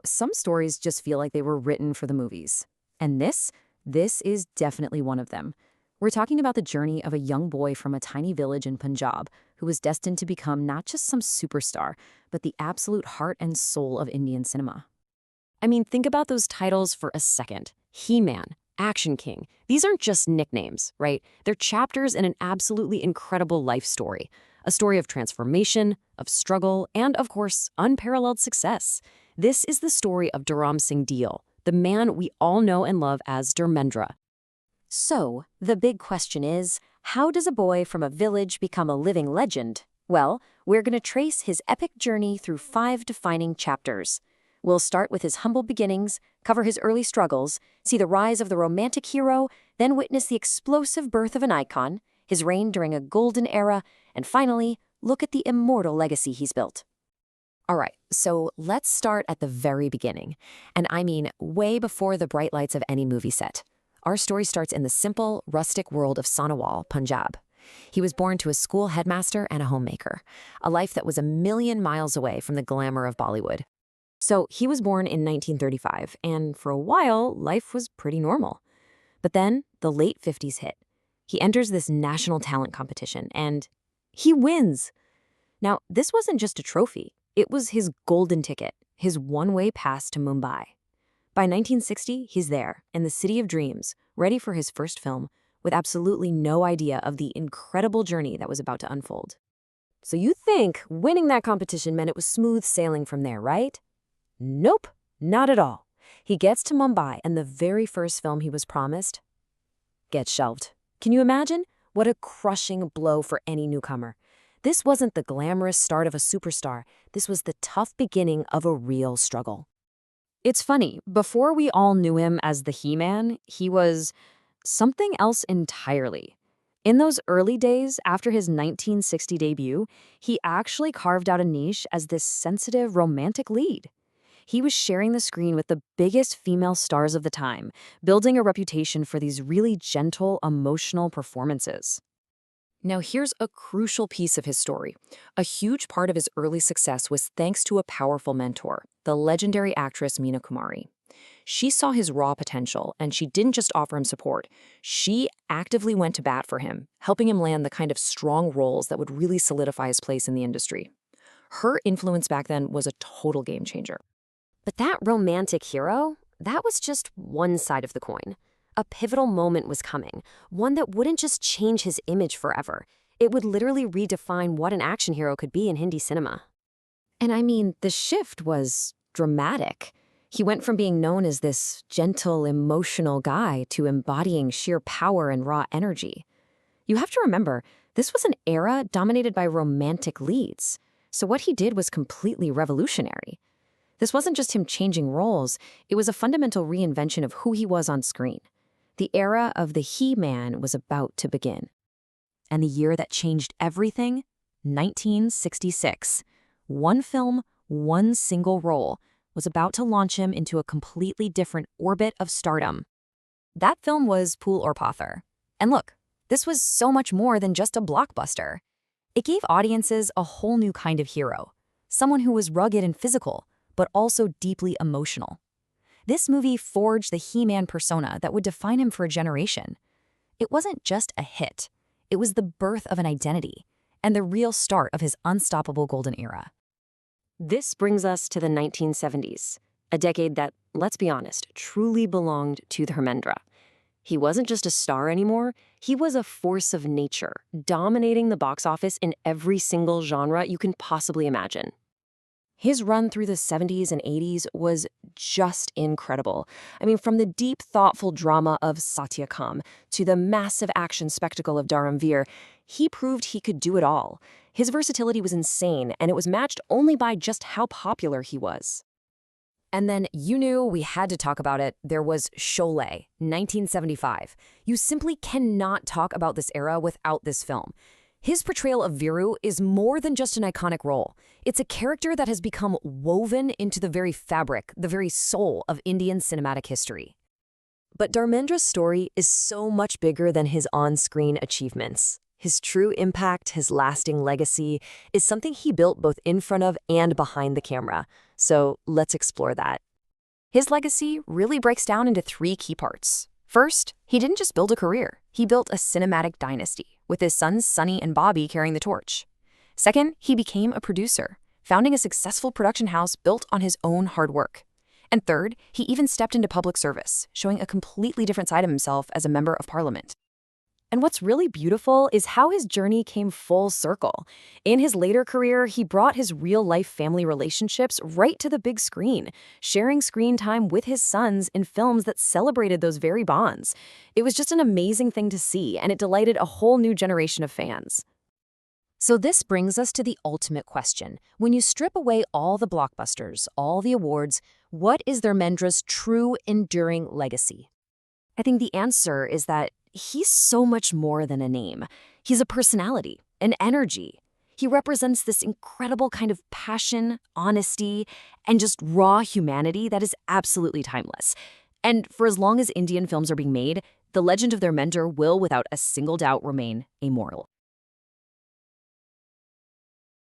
Some stories just feel like they were written for the movies. And this is definitely one of them. We're talking about the journey of a young boy from a tiny village in Punjab who was destined to become not just some superstar, but the absolute heart and soul of Indian cinema. I mean, think about those titles for a second. He-Man, Action King. These aren't just nicknames, right? They're chapters in an absolutely incredible life story. A story of transformation, of struggle, and, of course, unparalleled success. This is the story of Dharam Singh Deel, the man we all know and love as Dharamendra. So, the big question is, how does a boy from a village become a living legend? Well, we're going to trace his epic journey through 5 defining chapters. We'll start with his humble beginnings, cover his early struggles, see the rise of the romantic hero, then witness the explosive birth of an icon, his reign during a golden era, and finally, look at the immortal legacy he's built. All right, so let's start at the very beginning. And I mean, way before the bright lights of any movie set. Our story starts in the simple, rustic world of Sonawal, Punjab. He was born to a school headmaster and a homemaker, a life that was a million miles away from the glamour of Bollywood. So he was born in 1935, and for a while, life was pretty normal. But then, the late 50s hit. He enters this national talent competition, and he wins. Now, this wasn't just a trophy. It was his golden ticket, his one-way pass to Mumbai. By 1960, he's there, in the city of dreams, ready for his first film, with absolutely no idea of the incredible journey that was about to unfold. So you think winning that competition meant it was smooth sailing from there, right? Nope, not at all. He gets to Mumbai, and the very first film he was promised gets shelved. Can you imagine? What a crushing blow for any newcomer. This wasn't the glamorous start of a superstar. This was the tough beginning of a real struggle. It's funny, before we all knew him as the He-Man, he was something else entirely. In those early days, after his 1960 debut, he actually carved out a niche as this sensitive, romantic lead. He was sharing the screen with the biggest female stars of the time, building a reputation for these really gentle, emotional performances. Now here's a crucial piece of his story. A huge part of his early success was thanks to a powerful mentor, the legendary actress Meena Kumari. She saw his raw potential, and she didn't just offer him support. She actively went to bat for him, helping him land the kind of strong roles that would really solidify his place in the industry. Her influence back then was a total game changer. But that romantic hero, that was just one side of the coin. A pivotal moment was coming, one that wouldn't just change his image forever. It would literally redefine what an action hero could be in Hindi cinema. And I mean, the shift was dramatic. He went from being known as this gentle, emotional guy to embodying sheer power and raw energy. You have to remember, this was an era dominated by romantic leads. So what he did was completely revolutionary. This wasn't just him changing roles, it was a fundamental reinvention of who he was on screen. The era of the He-Man was about to begin. And the year that changed everything? 1966. One film, one single role, was about to launch him into a completely different orbit of stardom. That film was Phool or Patthar. And look, this was so much more than just a blockbuster. It gave audiences a whole new kind of hero, someone who was rugged and physical, but also deeply emotional. This movie forged the He-Man persona that would define him for a generation. It wasn't just a hit. It was the birth of an identity and the real start of his unstoppable golden era. This brings us to the 1970s, a decade that, let's be honest, truly belonged to Dharamendra. He wasn't just a star anymore, he was a force of nature, dominating the box office in every single genre you can possibly imagine. His run through the 70s and 80s was just incredible. I mean, from the deep, thoughtful drama of Satyakam to the massive action spectacle of Veer, he proved he could do it all. His versatility was insane, and it was matched only by just how popular he was. And then you knew we had to talk about it. There was Sholay, 1975. You simply cannot talk about this era without this film. His portrayal of Veer is more than just an iconic role. It's a character that has become woven into the very fabric, the very soul of Indian cinematic history. But Dharamendра's story is so much bigger than his on-screen achievements. His true impact, his lasting legacy, is something he built both in front of and behind the camera. So let's explore that. His legacy really breaks down into 3 key parts. First, he didn't just build a career, he built a cinematic dynasty, with his sons Sonny and Bobby carrying the torch. Second, he became a producer, founding a successful production house built on his own hard work. And third, he even stepped into public service, showing a completely different side of himself as a member of parliament. And what's really beautiful is how his journey came full circle. In his later career, he brought his real-life family relationships right to the big screen, sharing screen time with his sons in films that celebrated those very bonds. It was just an amazing thing to see, and it delighted a whole new generation of fans. So this brings us to the ultimate question. When you strip away all the blockbusters, all the awards, what is Dharmendra's true enduring legacy? I think the answer is that he's so much more than a name. He's a personality, an energy. He represents this incredible kind of passion, honesty, and just raw humanity that is absolutely timeless. And for as long as Indian films are being made, the legend of Dharmendra will, without a single doubt, remain immortal.